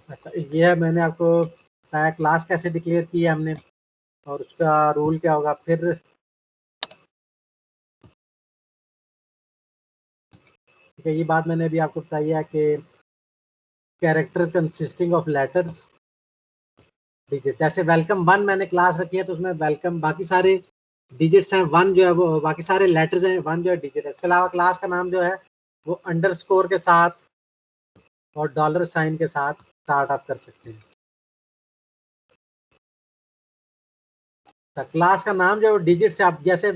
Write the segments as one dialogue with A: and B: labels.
A: अच्छा, ये है मैंने आपको बताया क्लास कैसे डिक्लेयर की है हमने और उसका रूल क्या होगा। फिर ठीक है, ये बात मैंने अभी आपको बताई है कि characters consisting of letters digit. जैसे वेलकम 1 मैंने क्लास रखी है तो उसमें वेलकम बाकी सारे डिजिट्स हैं, 1 जो है वो बाकी सारे लेटर्स हैं, 1 जो है डिजिट है। इसके अलावा क्लास का नाम जो है वो अंडरस्कोर के साथ और डॉलर साइन के साथ स्टार्ट आप कर सकते हैं। तो क्लास का नाम जो डिजिट से आप, जैसे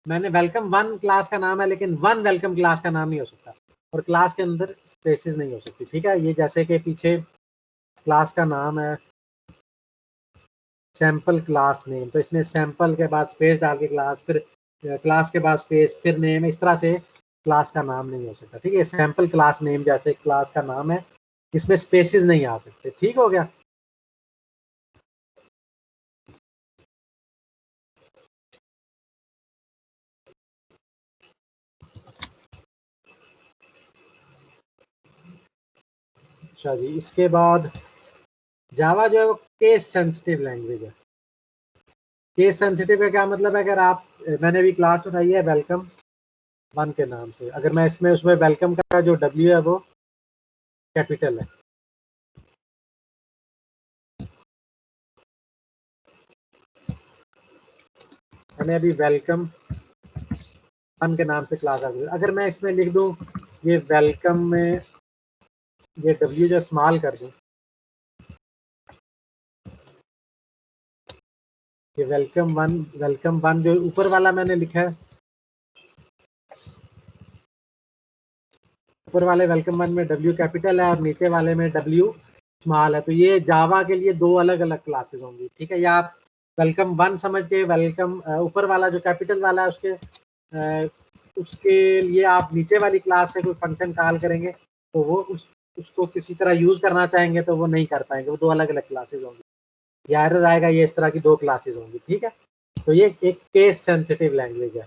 A: मैंने वेलकम 1 क्लास का नाम है लेकिन 1 वेलकम क्लास का नाम नहीं हो सकता और क्लास के अंदर स्पेसेस नहीं हो सकती। ठीक है, ये जैसे कि पीछे क्लास का नाम है सैंपल क्लास नेम, तो इसमें सैंपल के बाद स्पेस डाल के क्लास, फिर क्लास के बाद स्पेस, फिर नेम, इस तरह से क्लास का नाम नहीं हो सकता। ठीक है, सैंपल क्लास नेम जैसे क्लास का नाम है, इसमें स्पेसेस नहीं आ सकते। ठीक हो गया। अच्छा जी, इसके बाद जावा जो है वो केस सेंसिटिव लैंग्वेज है। केस सेंसिटिव का क्या मतलब है, अगर आप, मैंने अभी क्लास उठाई है वेलकम 1 के नाम से, अगर मैं इसमें उसमें वेलकम का जो W है वो कैपिटल है, मैंने अभी वेलकम 1 के नाम से क्लास आ गई, अगर मैं इसमें लिख दूं ये वेलकम में ये W जो स्मॉल कर दूं, ये वेलकम 1 जो ऊपर वाला मैंने लिखा है, ऊपर वाले वेलकम 1 में W कैपिटल है और नीचे वाले में W स्मॉल है, तो ये जावा के लिए 2 अलग अलग क्लासेस होंगी। ठीक है, या आप वेलकम 1 समझ के वेलकम ऊपर वाला जो कैपिटल वाला है उसके लिए आप नीचे वाली क्लास से कोई फंक्शन कॉल करेंगे तो वो उसको किसी तरह यूज करना चाहेंगे तो वो नहीं कर पाएंगे, वो 2 अलग अलग क्लासेस होंगी। या एरर आएगा, ये इस तरह की 2 क्लासेस होंगी। ठीक है, तो ये एक केस सेंसिटिव लैंग्वेज है।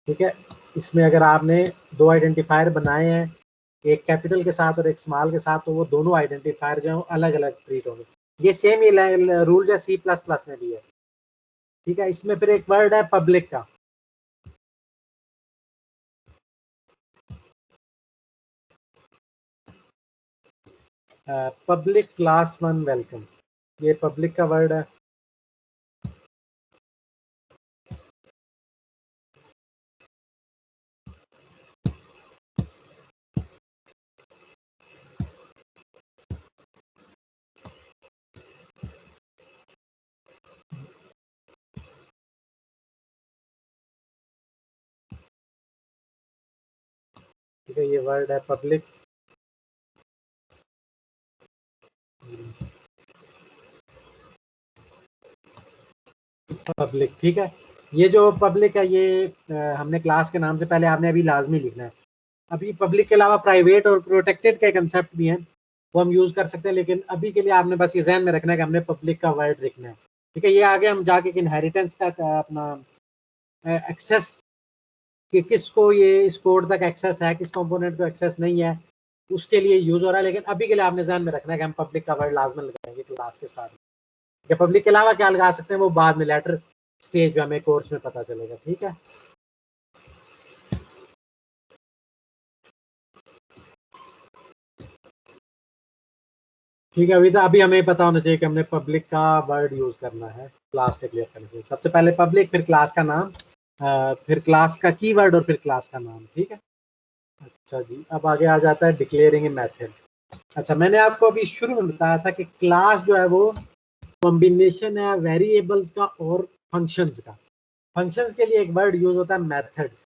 A: ठीक है, इसमें अगर आपने 2 आइडेंटिफायर बनाए हैं, एक कैपिटल के साथ और एक स्मॉल के साथ, तो वो दोनों आइडेंटिफायर जो है अलग अलग ट्रीट होंगे। ये सेम ये रूल जो C++ में भी है। ठीक है, इसमें फिर एक वर्ड है पब्लिक का। पब्लिक क्लास 1 वेलकम, ये पब्लिक का वर्ड है। ठीक है, ये वर्ड है पब्लिक। पब्लिक, ठीक है, ये जो पब्लिक है ये हमने क्लास के नाम से पहले आपने अभी लाजमी लिखना है। अभी पब्लिक के अलावा प्राइवेट और प्रोटेक्टेड के कंसेप्ट भी हैं, वो हम यूज कर सकते हैं, लेकिन अभी के लिए आपने बस ये ध्यान में रखना है कि हमने पब्लिक का वर्ड लिखना है। ठीक है, ये आगे हम जाके इनहेरिटेंस का अपना एक्सेस, कि किसको ये इस कोड तक एक्सेस है, किस कंपोनेंट को एक्सेस नहीं है, उसके लिए यूज हो रहा है। लेकिन अभी के लिए आपने ध्यान में रखना है कि हम पब्लिक का वर्ड लाजमन लगाएंगे क्लास के साथ। या पब्लिक के अलावा क्या लगा सकते हैं वो बाद में लेटर स्टेज पे हमें कोर्स में पता चलेगा। ठीक है, ठीक है, अभी हमें पता होना चाहिए कि हमने पब्लिक का वर्ड यूज करना है क्लास डिक्लेयर करने से। सबसे पहले पब्लिक, फिर क्लास का नाम, फिर क्लास का कीवर्ड और फिर क्लास का नाम। ठीक है, अच्छा जी, अब आगे आ जाता है डिक्लेयरिंग ए मेथड। अच्छा, मैंने आपको अभी शुरू में बताया था कि क्लास जो है वो कॉम्बिनेशन है वेरिएबल्स का और फंक्शंस का। फंक्शंस के लिए एक वर्ड यूज होता है मेथड्स,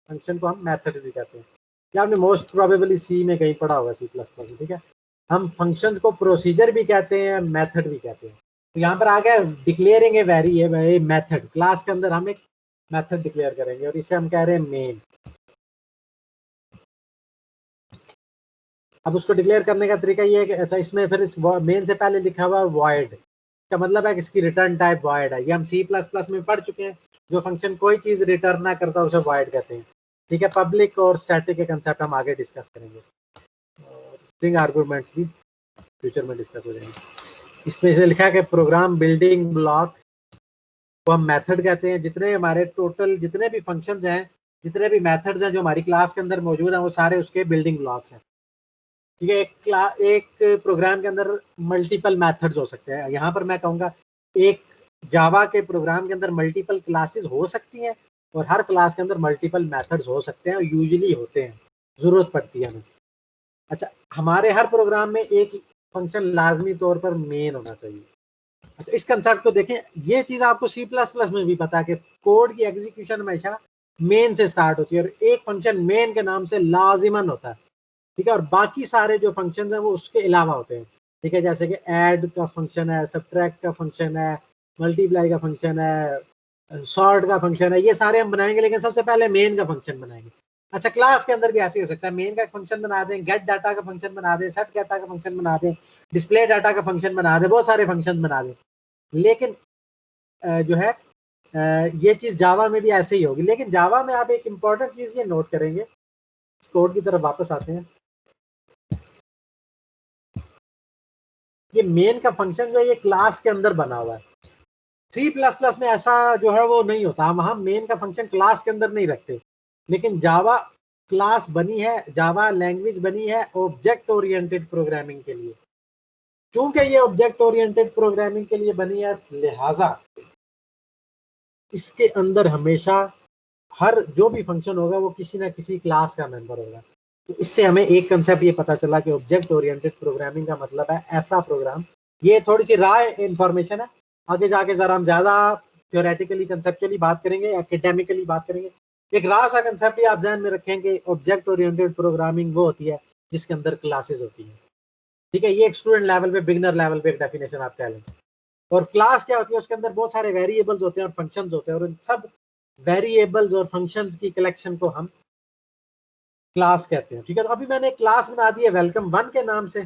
A: फंक्शन को हम मेथड्स भी कहते हैं। क्या आपने मोस्ट प्रोबेबली सी में कहीं पढ़ा होगा, C++ में। ठीक है, हम फंक्शंस को प्रोसीजर भी कहते हैं, मेथड भी कहते हैं। तो यहाँ पर आ गया declaring a variable method, class के अंदर हम एक मेथड डिक्लेयर करेंगे और इसे हम कह रहे हैं मेन। अब उसको डिक्लेयर करने का तरीका ये है कि अच्छा, इसमें फिर इस मेन से पहले लिखा हुआ वॉइड का मतलब है कि इसकी रिटर्न टाइप वॉइड है। ये हम C++ में पढ़ चुके हैं, जो फंक्शन कोई चीज रिटर्न ना करता उसे वॉइड कहते हैं। ठीक है, पब्लिक और स्टैटिक के कंसेप्ट हम आगे डिस्कस करेंगे और स्ट्रिंग आर्गुमेंट्स भी फ्यूचर में डिस्कस हो जाएंगे। इसमें से लिखा है कि प्रोग्राम बिल्डिंग ब्लॉक को हम मेथड कहते हैं। जितने हमारे टोटल जितने भी फंक्शंस हैं, जितने भी मेथड्स हैं जो हमारी क्लास के अंदर मौजूद हैं, वो सारे उसके बिल्डिंग ब्लॉक्स हैं। ठीक है, एक प्रोग्राम के अंदर मल्टीपल मेथड्स हो सकते हैं। यहाँ पर मैं कहूँगा एक जावा के प्रोग्राम के अंदर मल्टीपल क्लासेस हो सकती हैं और हर क्लास के अंदर मल्टीपल मेथड्स हो सकते हैं और यूजुअली होते हैं, जरूरत पड़ती है हमें। अच्छा, हमारे हर प्रोग्राम में एक फंक्शन लाजमी तौर पर मेन होना चाहिए। अच्छा, इस कंसेप्ट को देखें, ये चीज आपको C++ में भी पता है कि कोड की एग्जीक्यूशन हमेशा मेन से स्टार्ट होती है और एक फंक्शन मेन के नाम से लाजिमन होता है। ठीक है, और बाकी सारे जो फंक्शन है वो उसके अलावा होते हैं। ठीक है, जैसे कि ऐड का फंक्शन है, सब्ट्रैक्ट का फंक्शन है, मल्टीप्लाई का फंक्शन है, सॉर्ट का फंक्शन है, ये सारे हम बनाएंगे, लेकिन सबसे पहले मेन का फंक्शन बनाएंगे। अच्छा, क्लास के अंदर भी ऐसे ही हो सकता है, मेन का फंक्शन बना दें, गेट डाटा का फंक्शन बना दें, सेट डाटा का फंक्शन बना दें, डिस्प्ले डाटा का फंक्शन बना दें, बहुत सारे फंक्शन बना दें। लेकिन जो है ये चीज जावा में भी ऐसे ही होगी। लेकिन जावा में आप एक इंपॉर्टेंट चीज ये नोट करेंगे, इस कोड की तरफ वापस आते हैं। ये मेन का फंक्शन जो है ये क्लास के अंदर बना हुआ है। C++ में ऐसा जो है वो नहीं होता, हम मेन का फंक्शन क्लास के अंदर नहीं रखते। लेकिन जावा क्लास बनी है, जावा लैंग्वेज बनी है ऑब्जेक्ट ओरिएंटेड प्रोग्रामिंग के लिए। चूंकि ये ऑब्जेक्ट ओरिएंटेड प्रोग्रामिंग के लिए बनी है, लिहाजा इसके अंदर हमेशा हर जो भी फंक्शन होगा वो किसी ना किसी क्लास का मेंबर होगा। तो इससे हमें एक कंसेप्ट ये पता चला कि ऑब्जेक्ट ओरिएंटेड प्रोग्रामिंग का मतलब है ऐसा प्रोग्राम। ये थोड़ी सी रॉ इंफॉर्मेशन है, आगे जाके जरा हम ज्यादा थ्योरेटिकली कंसेप्चुअली बात करेंगे, एकेडमिकली बात करेंगे। एक रॉ सा कंसेप्ट ही आप ध्यान में रखें कि ऑब्जेक्ट ओरिएंटेड प्रोग्रामिंग वो होती है जिसके अंदर क्लासेस होती हैं। ठीक है, ये एक स्टूडेंट लेवल पे, बिगनर लेवल पे एक डेफिनेशन आप कह लें। और क्लास क्या होती है, उसके अंदर बहुत सारे वेरिएबल्स होते हैं और फंक्शंस होते हैं, और इन सब वेरिएबल्स और फंक्शंस की कलेक्शन को हम क्लास कहते हैं। ठीक है, तो अभी मैंने एक क्लास बना दी है वेलकम 1 के नाम से।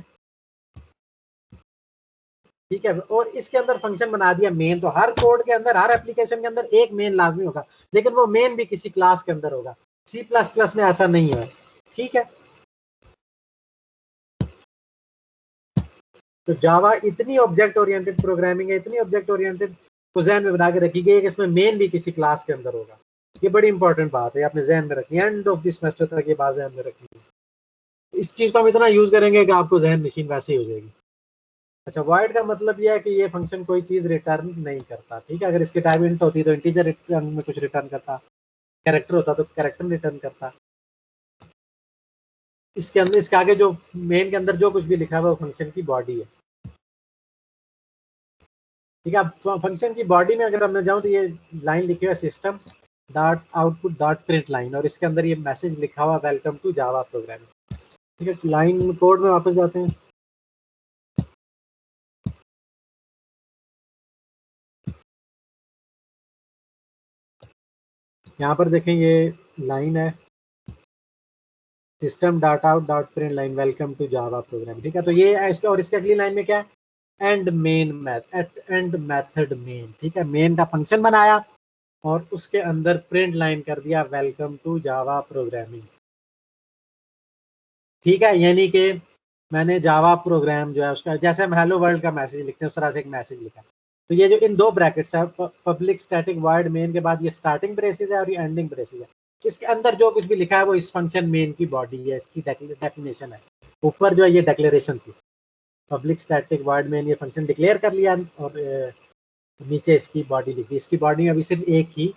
A: ठीक है, और इसके अंदर फंक्शन बना दिया मेन। तो हर कोड के अंदर, हर एप्लीकेशन के अंदर एक मेन लाजमी होगा, लेकिन वो मेन भी किसी क्लास के अंदर होगा। C++ में ऐसा नहीं है। ठीक है, तो जावा इतनी ऑब्जेक्ट ओरिएंटेड प्रोग्रामिंग है, इतनी ऑब्जेक्ट ओरिएंटेड को जहन में बना के रखी गई है कि इसमें मेन भी किसी क्लास के अंदर होगा। ये बड़ी इंपॉर्टेंट बात है, आपने जहन में रखनी है, एंड ऑफ दिस सेमेस्टर तक ये बात जहन में रखनी है। इस चीज को हम इतना यूज करेंगे कि आपको जहन नशीन वैसे ही हो जाएगी। अच्छा, वॉइड का मतलब यह है कि ये फंक्शन कोई चीज रिटर्न नहीं करता। ठीक है, अगर इसकी टाइप इंट होती तो इंटीजर रिटर्न में कुछ रिटर्न करता, कैरेक्टर होता तो कैरेक्टर रिटर्न करता। इसके अंदर, इसके आगे जो मेन के अंदर जो कुछ भी लिखा हुआ है वो फंक्शन की बॉडी है। ठीक है, अब फंक्शन की बॉडी में अगर मैं जाऊं तो ये लाइन लिखी हुआ है system dot output dot print line, और इसके अंदर ये मैसेज लिखा हुआ वेलकम टू जावा प्रोग्रामिंग। ठीक है, लाइन कोड में वापस जाते हैं। यहाँ पर देखें ये लाइन है system dot out dot print line welcome to Java program. ठीक है, तो ये है इसका, और इसके अगली लाइन में क्या है, and main and method main. ठीक है, मेन का फंक्शन बनाया और उसके अंदर प्रिंट लाइन कर दिया वेलकम टू जावा प्रोग्रामिंग। ठीक है, यानी कि मैंने जावा प्रोग्राम जो है उसका, जैसे हम हेलो वर्ल्ड का मैसेज लिखते हैं उस तरह से एक मैसेज लिखा। तो ये जो इन दो ब्रैकेट्स है, पब्लिक स्टैटिक वॉइड मेन के बाद ये स्टार्टिंग ब्रेसेस है और ये एंडिंग ब्रेसेस है। इसके अंदर जो कुछ भी लिखा है वो इस फंक्शन मेन की बॉडी है, इसकी डेफिनेशन है। ऊपर जो है ये डिक्लेरेशन थी, पब्लिक स्टैटिक वॉइड मेन, ये फंक्शन डिक्लेयर कर लिया, और नीचे इसकी बॉडी लिख दी। इसकी बॉडी में अभी सिर्फ एक ही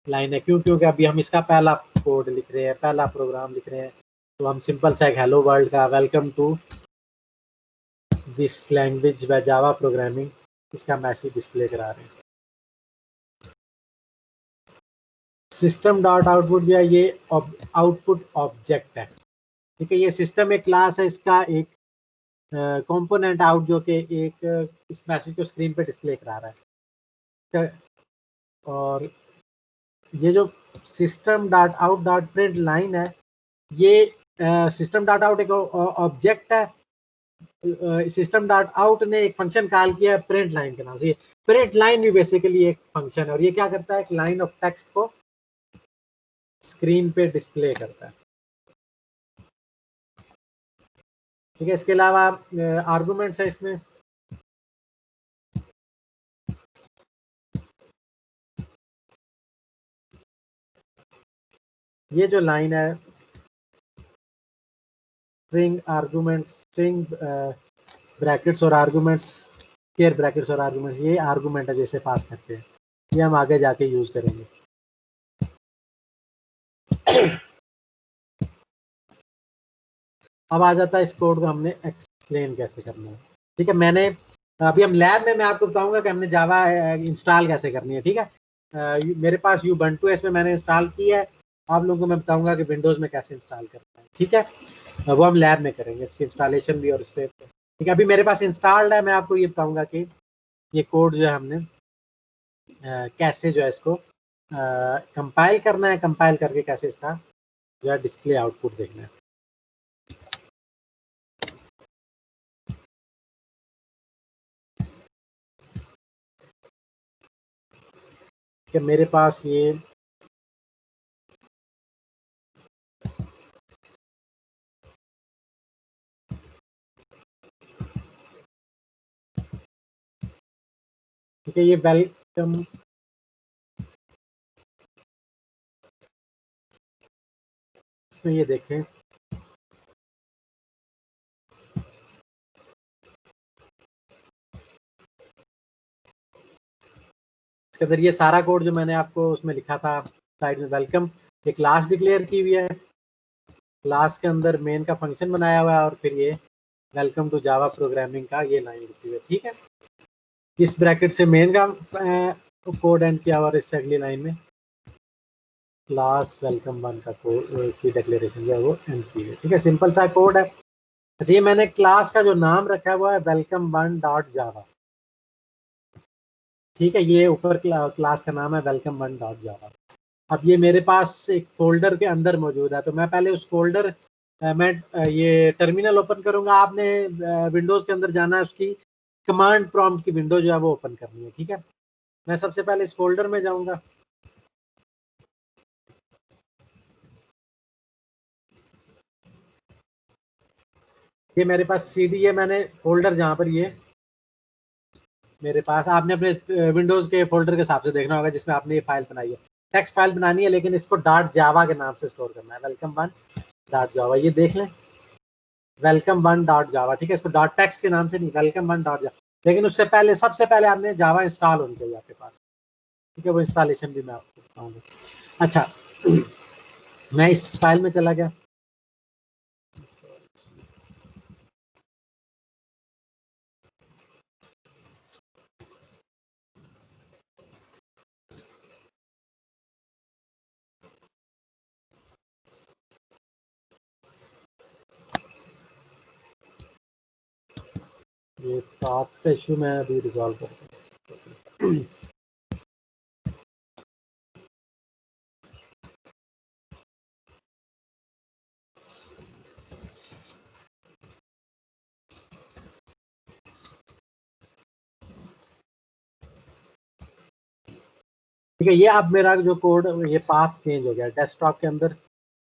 A: लाइन है, क्यों, क्योंकि अभी हम इसका पहला कोड लिख रहे हैं, पहला प्रोग्राम लिख रहे हैं। तो हम सिंपल सा एक हेलो वर्ल्ड का welcome to this language by Java programming, इसका मैसेज डिस्प्ले करा रहे हैं। सिस्टम डॉट आउटपुट जो है ये आउटपुट ऑब्जेक्ट है। ठीक है, ये सिस्टम एक क्लास है, इसका एक कंपोनेंट आउट जो कि एक इस मैसेज को स्क्रीन पे डिस्प्ले करा रहा है। और ये जो system dot out dot print line है, ये सिस्टम डॉट आउट एक ऑब्जेक्ट है। सिस्टम डॉट आउट ने एक फंक्शन कॉल किया है प्रिंट लाइन के नाम से। प्रिंट लाइन भी बेसिकली एक फंक्शन है, और ये क्या करता है, एक लाइन ऑफ टेक्स्ट को स्क्रीन पे डिस्प्ले करता है। ठीक है। इसके अलावा आर्गुमेंट्स है इसमें, ये जो लाइन है स्ट्रिंग आर्गुमेंट्स, स्ट्रिंग ब्रैकेट्स और आर्गुमेंट्स, स्क्वायर ब्रैकेट्स और आर्गुमेंट्स, ये आर्गुमेंट है जैसे पास करते हैं, ये हम आगे जाके यूज करेंगे। अब आ जाता है इस कोड को हमने एक्सप्लेन कैसे करना है। ठीक है, मैंने अभी हम लैब में मैं आपको बताऊंगा कि हमने जावा इंस्टॉल कैसे करनी है। ठीक है, मेरे पास Ubuntu है, इसमें मैंने इंस्टॉल की है। आप लोगों को मैं बताऊंगा कि विंडोज में कैसे इंस्टॉल करना है। ठीक है, वो हम लैब में करेंगे, इसकी इंस्टॉलेशन भी और इस पर। ठीक है, अभी मेरे पास इंस्टॉल्ड है, मैं आपको ये बताऊंगा कि ये कोड जो है हमने कैसे जो है इसको कंपाइल करना है, कंपाइल करके कैसे इसका जो है डिस्प्ले आउटपुट देखना है। कि मेरे पास ये ठीक है, ये वेलकम इसमें ये देखें, इसके अंदर ये सारा कोड जो मैंने आपको उसमें लिखा था साइड में, वेलकम एक क्लास डिक्लेयर की हुई है, क्लास के अंदर मेन का फंक्शन बनाया हुआ है और फिर ये वेलकम टू जावा प्रोग्रामिंग का ये लाइन लिखी हुई है। ठीक है, इस ब्रैकेट से मेन का कोड एंड किया हुआ और इससे अगली लाइन में क्लास वेलकम वन का कोड की डिक्लेरेशन जो है वो एंड की है। ठीक है, सिंपल सा कोड है। अच्छा, ये मैंने क्लास का जो नाम रखा हुआ है वेलकम वन डॉट जावा। ठीक है, ये ऊपर क्लास का नाम है वेलकम वन डॉट जावा। अब ये मेरे पास एक फोल्डर के अंदर मौजूद है, तो मैं पहले उस फोल्डर मैं ये टर्मिनल ओपन करूंगा। आपने विंडोज के अंदर जाना है, उसकी कमांड प्रॉम्प्ट की विंडो जो है वो ओपन करनी है। ठीक है, मैं सबसे पहले इस फोल्डर में जाऊंगा। ये मेरे पास सीडी है, मैंने फोल्डर जहाँ पर ये मेरे पास, आपने अपने विंडोज के फोल्डर के हिसाब से देखना होगा जिसमें आपने ये फाइल बनाई है, टेक्स्ट फाइल बनानी है, लेकिन इसको डॉट जावा के नाम से स्टोर करना है, वेलकम वन डॉट जावा। ये देख लें, वेलकम वन डॉट जावा। ठीक है, इसको डॉट टेक्स्ट के नाम से नहीं, वेलकम वन डॉट जावा। लेकिन उससे पहले सबसे पहले आपने जावा इंस्टॉल होनी चाहिए आपके पास। ठीक है, वो इंस्टॉलेशन भी मैं आपको बताऊंगा। अच्छा, मैं इस फाइल में चला गया। ये पाथ का इशू मैं अभी रिजॉल्व करता हूँ। ठीक है, ये अब मेरा जो कोड ये पाथ चेंज हो गया, डेस्कटॉप के अंदर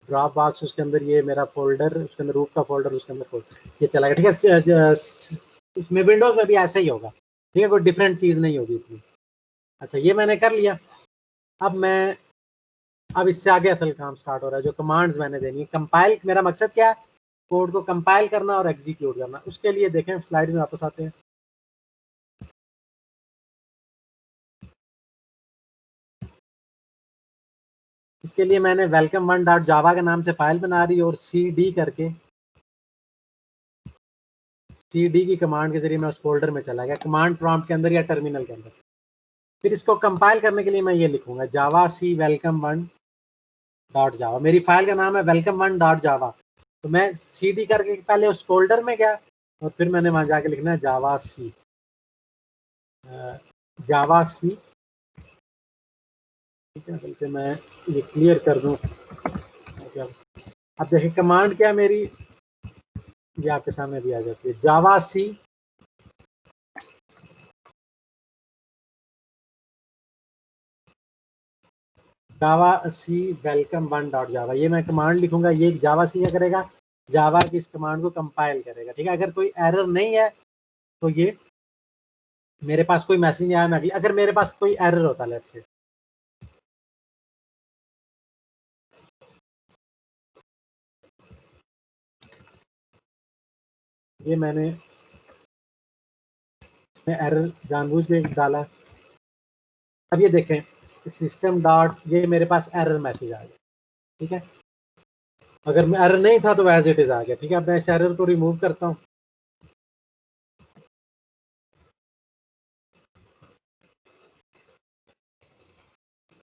A: ड्रॉप बॉक्स, उसके अंदर ये मेरा फोल्डर, उसके अंदर रूट का फोल्डर, उसके अंदर फोल्डर, ये चला गया। ठीक है, उसमें विंडोज में भी ऐसा ही होगा। ठीक है, कोई डिफरेंट चीज नहीं होगी इतनी। अच्छा, ये मैंने कर लिया। अब इससे आगे असल काम स्टार्ट हो रहा है, जो कमांड्स मैंने देनी है। कंपाइल, मेरा मकसद क्या है, कोड को कंपाइल करना और एग्जीक्यूट करना। उसके लिए देखें, स्लाइड में वापस आते हैं। इसके लिए मैंने वेलकम वन डॉट जावा के नाम से फाइल बना रही और CD करके, CD की कमांड के जरिए मैं उस फोल्डर में चला गया, कमांड प्रॉम्प्ट के अंदर या टर्मिनल के अंदर। फिर इसको कंपाइल करने के लिए मैं ये लिखूंगा जावा सी वेलकम वन डॉट जावा। मेरी फाइल का नाम है वेलकम वन डॉट जावा। तो मैं CD करके पहले उस फोल्डर में गया और फिर मैंने वहां जाके लिखना है जावा सी, जावा सी। ठीक है, बल्कि मैं ये क्लियर कर दूं। अब देखिए कमांड क्या मेरी, ये आपके सामने भी आ जाती है, जावा सी जावा सी वेलकम वन डॉट जावा। ये मैं कमांड लिखूंगा, ये जावा सी क्या करेगा, जावा की इस कमांड को कंपाइल करेगा। ठीक है, अगर कोई एरर नहीं है तो ये मेरे पास कोई मैसेज नहीं आया, मैं अगर मेरे पास कोई एरर होता लेट्स से, ये मैंने इसमें एरर जानबूझ के डाला। अब ये देखें सिस्टम डॉट, ये मेरे पास एरर मैसेज आ गया। ठीक है, अगर मैं एरर नहीं था तो एज इट इज आ गया। ठीक है, अब मैं इस एरर को रिमूव करता हूँ।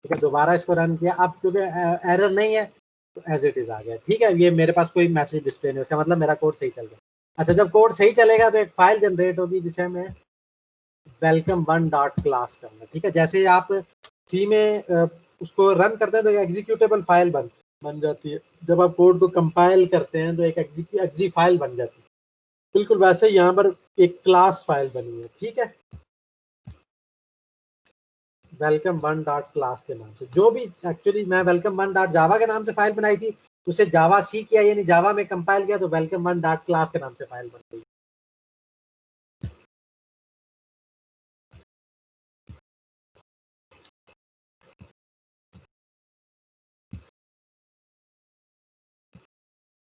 A: ठीक है, दोबारा इसको रन किया, अब क्योंकि एरर नहीं है तो एज इट इज आ गया। ठीक है, ये मेरे पास कोई मैसेज डिस्प्ले नहीं, उसका मतलब मेरा कोड सही चल गया। अच्छा, जब कोड सही चलेगा तो एक फाइल जनरेट होगी जिसे हमें वेलकम वन डॉट क्लास करना। ठीक है, जैसे आप सी में उसको रन करते हैं तो एक एग्जीक्यूटेबल फाइल बन जाती है। जब आप कोड को कंपाइल करते हैं तो एक एग्जी फाइल बन जाती है। बिल्कुल वैसे ही यहाँ पर एक क्लास फाइल बनी है। ठीक है, वेलकम वन डॉट क्लास के नाम से, जो भी एक्चुअली मैं वेलकम वन डॉट जावा के नाम से फाइल बनाई थी, उसे जावा सी किया यानी जावा में कंपाइल किया तो वेलकम वन डॉट क्लास के नाम से फाइल बन गई।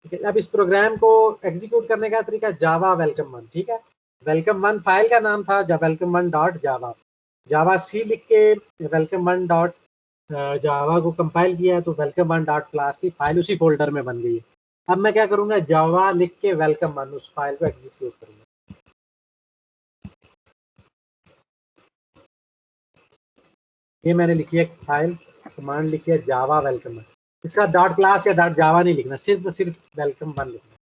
A: ठीक है, अब इस प्रोग्राम को एग्जीक्यूट करने का तरीका जावा वेलकम वन। ठीक है, वेलकम वन फाइल का नाम था वेलकम वन डॉट जावा, जावा सी लिख के वेलकम वन डॉट जावा को कंपाइल किया है तो वेलकम वन डॉट क्लास की फाइल उसी फोल्डर में बन गई है। अब मैं क्या करूंगा, जावा लिख के वेलकम वन उस फाइल को एग्जीक्यूट करूंगा। ये मैंने लिखी है फाइल, कमांड लिखी है जावा वेलकम वन, इसका डॉट क्लास या डॉट जावा नहीं लिखना, सिर्फ वेलकम वन लिखना।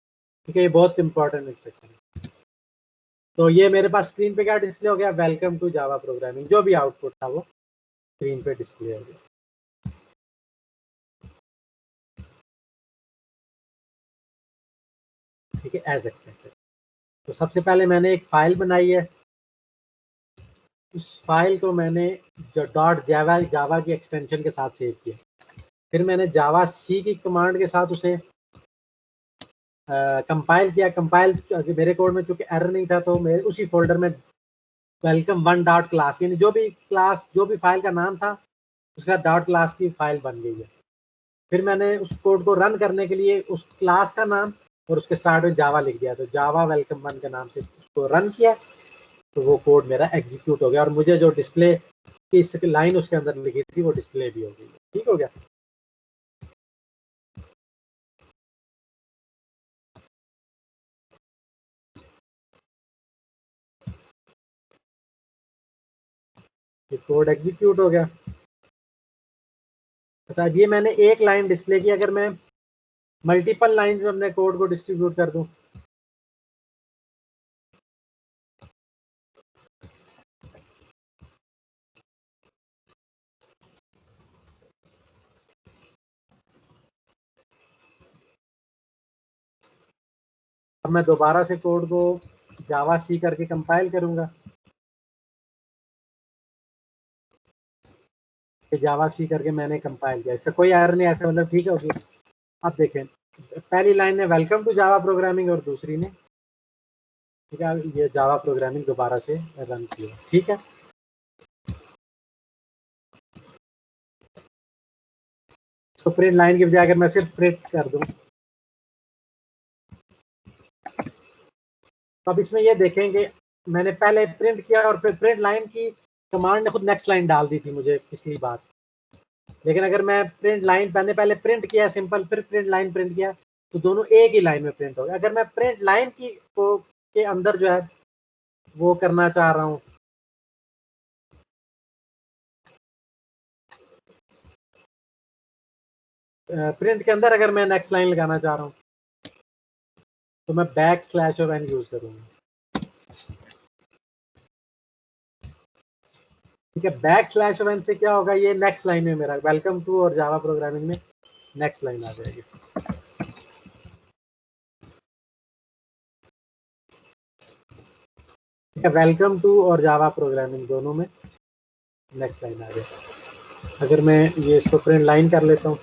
A: ठीक है, ये बहुत इंपॉर्टेंट इंस्ट्रक्शन है। तो ये मेरे पास स्क्रीन पे क्या डिस्प्ले हो गया, वेलकम टू जावा प्रोग्रामिंग, जो भी आउटपुट था वो स्क्रीन पे डिस्प्ले हो गया। ठीक है, एज एक्सपेक्टेड। तो सबसे पहले मैंने एक फाइल बनाई है, उस फाइल को मैंने जो डॉट जावा जावा की एक्सटेंशन के साथ सेव किया। फिर मैंने जावा सी की कमांड के साथ उसे कंपाइल किया। कंपाइल मेरे कोड में चूंकि एरर नहीं था तो मेरे उसी फोल्डर में वेलकम वन डॉट क्लास यानी जो भी फाइल का नाम था उसका डॉट क्लास की फाइल बन गई है। फिर मैंने उस कोड को रन करने के लिए उस क्लास का नाम और उसके स्टार्ट में जावा लिख दिया, तो जावा वेलकम वन के नाम से उसको रन किया तो वो कोड मेरा एग्जीक्यूट हो गया और मुझे जो डिस्प्ले की लाइन उसके अंदर लिखी थी वो डिस्प्ले भी हो गई। ठीक हो गया। ये कोड एग्जीक्यूट हो गया। अच्छा, ये मैंने एक लाइन डिस्प्ले की, अगर मैं मल्टीपल लाइन में अपने कोड को डिस्ट्रीब्यूट कर दूं, अब मैं दोबारा से कोड को जावा सी करके कंपाइल करूंगा, जावा सी करके मैंने कंपाइल किया, इसका कोई एरर नहीं, ऐसा मतलब ठीक होगी। अब देखें, पहली लाइन ने वेलकम टू जावा प्रोग्रामिंग और दूसरी ने, ठीक है, ये जावा प्रोग्रामिंग दोबारा से रन किया। ठीक है, तो प्रिंट लाइन की बजाय अगर मैं सिर्फ प्रिंट कर दूं तो अब इसमें ये देखेंगे मैंने पहले प्रिंट किया और फिर प्रिंट लाइन की कमांड ने खुद नेक्स्ट लाइन डाल दी थी मुझे पिछली बार। लेकिन अगर मैं प्रिंट लाइन मैंने पहले प्रिंट किया सिंपल, फिर प्रिंट लाइन प्रिंट किया तो दोनों एक ही लाइन में प्रिंट हो गया। अगर मैं प्रिंट लाइन की को के अंदर जो है वो करना चाह रहा हूँ, प्रिंट के अंदर अगर मैं नेक्स्ट लाइन लगाना चाह रहा हूँ तो मैं back slash of n use करूंगा। ठीक है, बैक स्लैश ऑफ एन से क्या होगा, ये नेक्स्ट लाइन में मेरा वेलकम टू और जावा प्रोग्रामिंग में नेक्स्ट लाइन आ जाएगी। ठीक है, वेलकम टू और जावा प्रोग्रामिंग दोनों में नेक्स्ट लाइन आ गया। अगर मैं ये इसको प्रिंट लाइन कर लेता हूँ,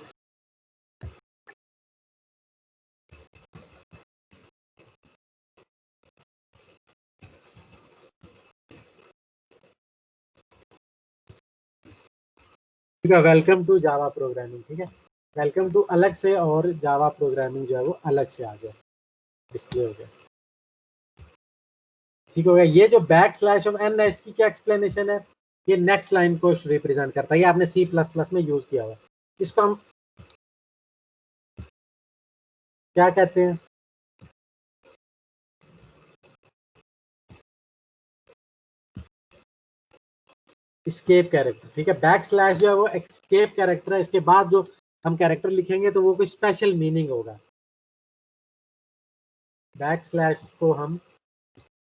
A: ठीक है, वेलकम टू जावा प्रोग्रामिंग। ठीक है, वेलकम टू अलग से और जावा प्रोग्रामिंग जो है वो अलग से आ गया, डिस्प्ले हो गया। ठीक हो गया। ये जो बैक स्लैश ऑफ एन है इसकी क्या एक्सप्लेनेशन है, ये नेक्स्ट लाइन को रिप्रेजेंट करता है। ये आपने सी प्लस प्लस में यूज किया हुआ, इसको हम क्या कहते हैं, एस्केप कैरेक्टर। ठीक है, बैक स्लैश जो है वो एस्केप कैरेक्टर है, इसके बाद जो हम कैरेक्टर लिखेंगे तो वो कोई स्पेशल मीनिंग होगा। बैक स्लैश को हम,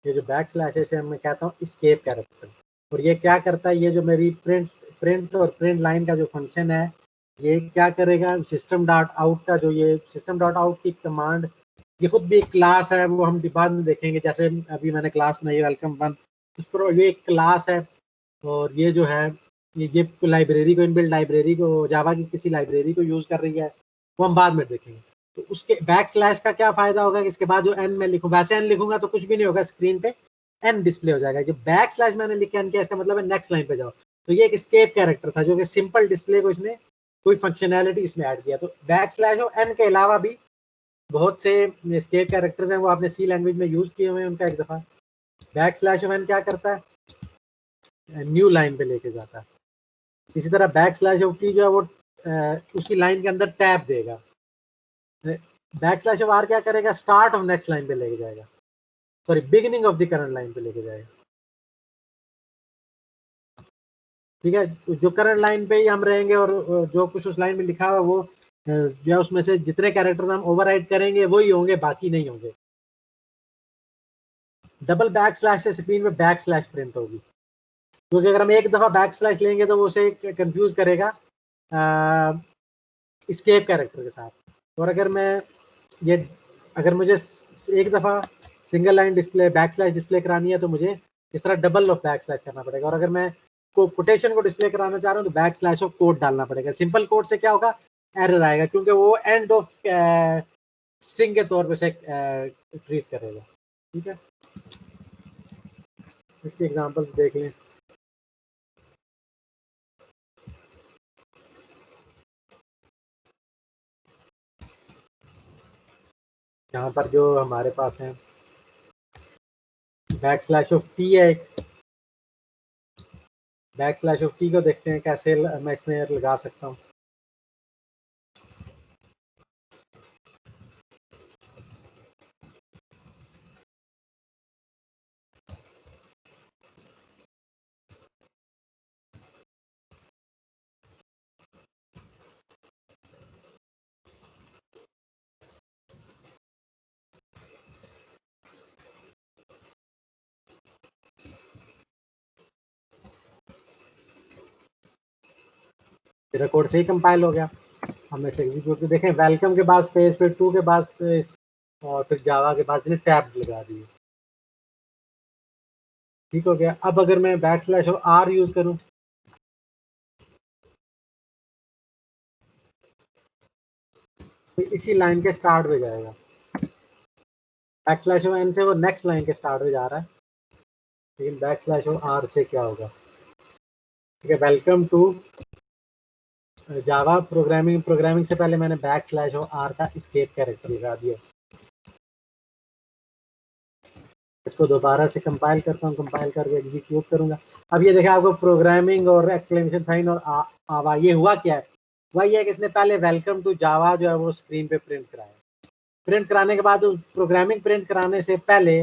A: ये जो बैक स्लैश है इसे मैं कहता हूँ एस्केप कैरेक्टर। और ये क्या करता है, ये जो मेरी प्रिंट और प्रिंट लाइन का जो फंक्शन है ये क्या करेगा, सिस्टम डॉट आउट का जो ये सिस्टम डॉट आउट की कमांड, ये खुद भी एक क्लास है, वो हम बाद में देखेंगे। जैसे अभी मैंने क्लास बनाई वेलकम वन, उस पर ये एक क्लास है। और ये जो है ये लाइब्रेरी को, इनबिल्ट लाइब्रेरी को, जावा की किसी लाइब्रेरी को यूज कर रही है, वो हम बाद में देखेंगे। तो उसके बैक स्लैश का क्या फायदा होगा कि इसके बाद जो एन में लिखूँ, वैसे एन लिखूंगा तो कुछ भी नहीं होगा, स्क्रीन पे एन डिस्प्ले हो जाएगा। जो बैक स्लैश मैंने लिखा एन किया, इसका मतलब है नेक्स्ट लाइन पे जाओ। तो ये एक स्केप कैरेक्टर था जो कि सिंपल डिस्प्ले को इसने कोई फंक्शनैलिटी इसमें ऐड किया। तो बैक स्लैश और एन के अलावा भी बहुत से स्केप कैरेक्टर्स हैं, वो आपने सी लैंग्वेज में यूज किए हुए हैं उनका एक दफा। बैक स्लैश ऑफ एन क्या करता है, न्यू लाइन पे लेके जाता है। इसी तरह बैक स्लैश ऑफ टी जो है वो उसी लाइन के अंदर टैब देगा। बैक स्लैश ऑफ आर क्या करेगा, स्टार्ट ऑफ नेक्स्ट लाइन पे लेके जाएगा, sorry beginning of the current line पे लेके जाएगा। ठीक है, जो करंट लाइन पे ही हम रहेंगे और जो कुछ उस लाइन में लिखा हुआ वो जो है उसमें से जितने कैरेक्टर्स हम ओवरराइड करेंगे वही होंगे, बाकी नहीं होंगे। डबल बैक स्लैश से स्क्रीन में बैक स्लैश प्रिंट होगी, क्योंकि अगर हम एक दफा बैक स्लैश लेंगे तो वो उसे कंफ्यूज करेगा स्केप कैरेक्टर के साथ। और अगर मैं ये, अगर मुझे एक दफा single line display back slash display करानी है तो मुझे इस तरह डबल ऑफ बैक स्लैश करना पड़ेगा। और अगर मैं कोटेशन को डिस्प्ले कराना चाह रहा हूँ तो बैक स्लैश ऑफ कोड डालना पड़ेगा। सिंपल कोड से क्या होगा, एरर आएगा, क्योंकि वो एंड ऑफ स्ट्रिंग के तौर पे से ट्रीट करेगा। ठीक है, इसके एग्जांपल्स देख लें। यहाँ पर जो हमारे पास है बैक स्लैश ऑफ टी है, एक बैक स्लैश ऑफ टी को देखते हैं कैसे मैं इसमें लगा सकता हूँ। मेरा कोड सही कंपाइल हो गया। हम इसे एग्जीक्यूट करके देखें, वेलकम के बाद स्पेस, फिर टू के बाद स्पेस, और फिर जावा के बाद इसने टैब लगा दिए। ठीक हो गया। अब अगर मैं बैक स्लैश और आर यूज करूं तो इसी लाइन के स्टार्ट पे जाएगा। बैक स्लैश और एन से वो नेक्स्ट लाइन के स्टार्ट पे जा रहा है, लेकिन बैक स्लैश और आर से क्या होगा। ठीक है, welcome to Java programming. Programming से पहले मैंने बैक स्लैश और आर का एस्केप कैरेक्टर लगा दिया। इसको दोबारा से कंपाइल करता हूँ, कंपाइल करके एग्जीक्यूट करूंगा। अब ये देखा आपको प्रोग्रामिंग और एक्सक्लेमेशन साइन और आवा, ये हुआ क्या है, वही है कि इसने पहले वेलकम टू जावा जो है वो स्क्रीन पे प्रिंट कराया। प्रिंट कराने के बाद प्रोग्रामिंग प्रिंट कराने से पहले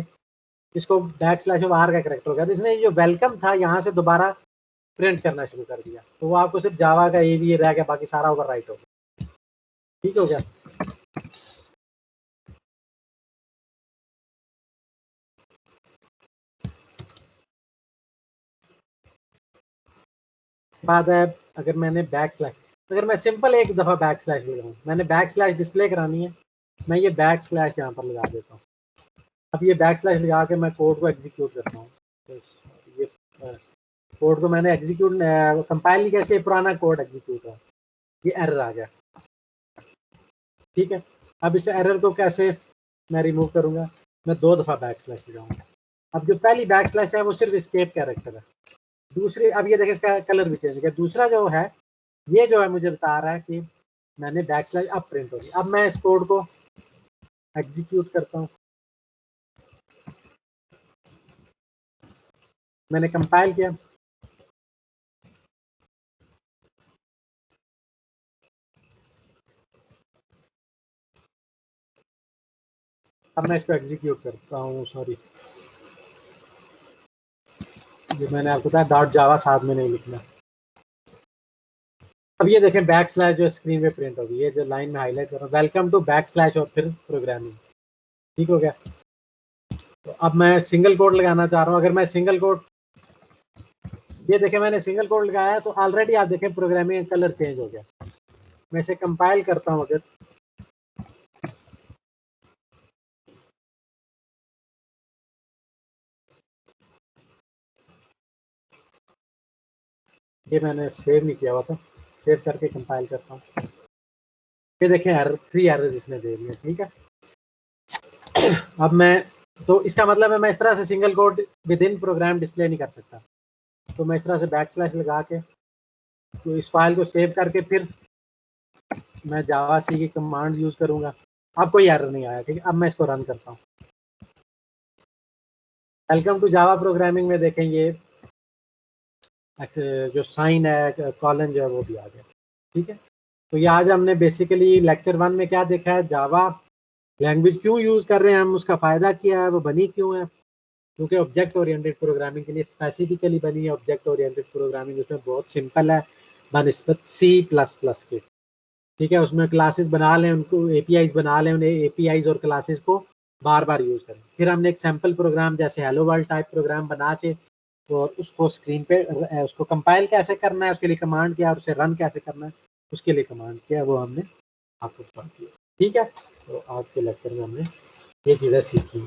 A: इसको बैक स्लैश ऑफ आर का करेक्टर हो गया, तो इसने जो वेलकम था यहाँ से दोबारा प्रिंट करना शुरू कर दिया। तो वो आपको सिर्फ जावा का ये भी रह गया, बाकी सारा ओवर राइट हो गया। ठीक हो गया। बात है, अगर मैंने बैक स्लैश, अगर मैं सिंपल एक दफा बैक स्लैश लगाऊं, मैंने बैक स्लैश डिस्प्ले करानी है, मैं ये बैक स्लैश यहाँ पर लगा देता हूँ। अब ये बैक स्लैश लगा के मैं कोड को एग्जीक्यूट करता हूँ। तो ये कोड को मैंने एग्जीक्यूट कंपाइल नहीं किया, पुराना कोड एग्जीक्यूट हुआ, ये एरर आ गया। ठीक है, अब इस एरर को कैसे मैं रिमूव करूंगा, मैं दो दफा बैक स्लैश लगाऊंगा। अब जो पहली बैक स्लैश है वो सिर्फ एस्केप कैरेक्टर है। दूसरी, अब ये देखिए इसका कलर भी चेंज हो गया। दूसरा जो है ये जो है मुझे बता रहा है कि मैंने बैकस्लैश अब प्रिंट हो गई। अब मैं इस कोड को एग्जीक्यूट करता हूँ। मैंने कंपाइल किया, अब मैं इसको एग्जीक्यूट करता हूँ। सॉरी, ये मैंने आपको बताया डॉट जावा साथ में नहीं लिखना। अब ये देखें बैकस्लैश जो स्क्रीन पे प्रिंट होगी, ये जो लाइन में हाईलाइट कर रहा हूँ, वेलकम टू बैकस्लैश और फिर प्रोग्रामिंग। ठीक हो गया। तो अब मैं सिंगल कोड लगाना चाह रहा हूँ। अगर मैं सिंगल कोड, ये देखें मैंने सिंगल कोड लगाया तो ऑलरेडी आप देखें प्रोग्रामिंग कलर चेंज हो गया। मैं इसे कंपाइल करता हूँ। अगर ये मैंने सेव नहीं किया हुआ था, सेव करके कंपाइल करता हूँ। ये देखें एरर, 3 एरर्स इसने दे दिए। ठीक है। अब मैं, तो इसका मतलब है मैं इस तरह से single quote within program display नहीं कर सकता। तो मैं इस तरह से बैकस्लैश लगा के तो इस फाइल को सेव करके फिर मैं जावा सी की कमांड यूज करूंगा। अब कोई एरर नहीं आया। ठीक है। अब मैं इसको रन करता हूँ। वेलकम टू जावा प्रोग्रामिंग में देखें ये जो साइन है, कॉलन जो है वो भी आ गया। ठीक है। तो ये आज हमने बेसिकली लेक्चर 1 में क्या देखा है, जावा लैंग्वेज क्यों यूज कर रहे हैं हम, उसका फायदा क्या है, वो बनी क्यों है। क्योंकि ऑब्जेक्ट ओरिएंटेड प्रोग्रामिंग के लिए स्पेसिफिकली बनी है। ऑब्जेक्ट ओरिएंटेड प्रोग्रामिंग उसमें बहुत सिंपल है बनस्पत C++ के। ठीक है। उसमें क्लासेस बना लें, उनको एपीआईज बना लें, उन्हें एपीआईज और क्लासेस को बार बार यूज करें। फिर हमने एक सैम्पल प्रोग्राम जैसे हेलो वर्ल्ड टाइप प्रोग्राम बना के और उसको स्क्रीन पे उसको कंपाइल कैसे करना है, उसके लिए कमांड किया, और उसे रन कैसे करना है उसके लिए कमांड किया, वो हमने आपको पढ़ दिया। ठीक है। तो आज के लेक्चर में हमने ये चीज़ें सीखी।